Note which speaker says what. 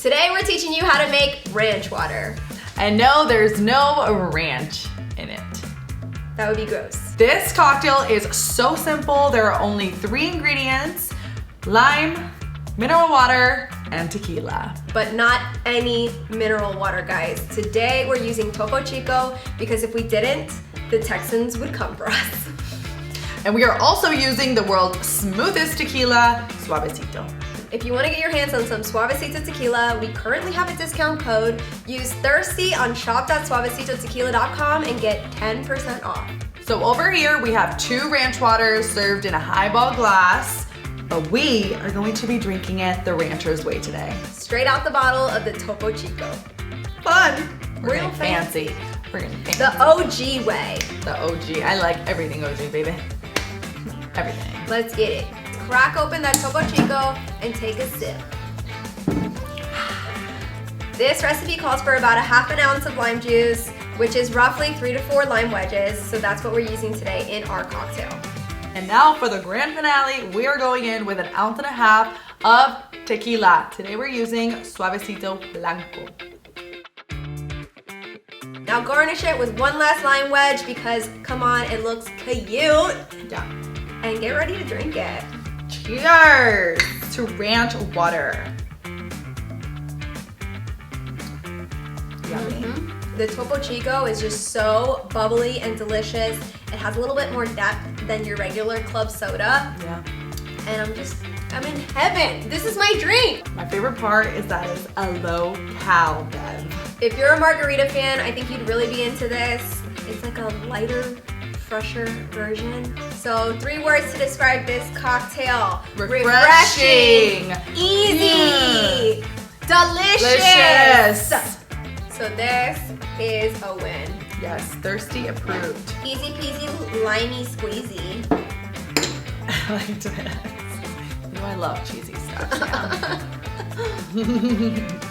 Speaker 1: Today we're teaching you how to make ranch water.
Speaker 2: And no, there's no ranch in it.
Speaker 1: That would be gross.
Speaker 2: This cocktail is so simple. There are only 3 ingredients: lime, mineral water, and tequila.
Speaker 1: But not any mineral water, guys. Today we're using Topo Chico because if we didn't, the Texans would come for us.
Speaker 2: And we are also using the world's smoothest tequila, Suavecito.
Speaker 1: If you want to get your hands on some Suavecito tequila, we currently have a discount code. Use THIRSTY on shop.suavecitotequila.com and get 10% off.
Speaker 2: So over here we have 2 ranch waters served in a highball glass, but we are going to be drinking it the rancher's way today.
Speaker 1: Straight out the bottle of the Topo Chico.
Speaker 2: Fun! We're
Speaker 1: Real
Speaker 2: getting fancy. We're getting fancy.
Speaker 1: The OG way.
Speaker 2: The OG. I like everything OG, baby. Everything.
Speaker 1: Let's get it. Crack open that Topo Chico and take a sip. This recipe calls for about a ½ ounce of lime juice, which is roughly 3 to 4 lime wedges, so that's what we're using today in our cocktail.
Speaker 2: And now for the grand finale, we are going in with 1.5 ounces of tequila. Today we're using Suavecito Blanco.
Speaker 1: Now garnish it with 1 last lime wedge because, come on, it looks cute.
Speaker 2: Yeah.
Speaker 1: And get ready to drink it.
Speaker 2: Cheers to ranch water. Yummy.
Speaker 1: The Topo Chico is just so bubbly and delicious. It has a little bit more depth than your regular club soda.
Speaker 2: Yeah.
Speaker 1: And I'm in heaven. This is my drink.
Speaker 2: My favorite part is that it's a low-cal bev.
Speaker 1: If you're a margarita fan, I think you'd really be into this. It's like a lighter, fresher version. So 3 words to describe this cocktail.
Speaker 2: Refreshing.
Speaker 1: Easy. Delicious. So this is a win.
Speaker 2: Yes, thirsty approved.
Speaker 1: Easy peasy, limey squeezy.
Speaker 2: I like this. You know I love cheesy stuff. Yeah.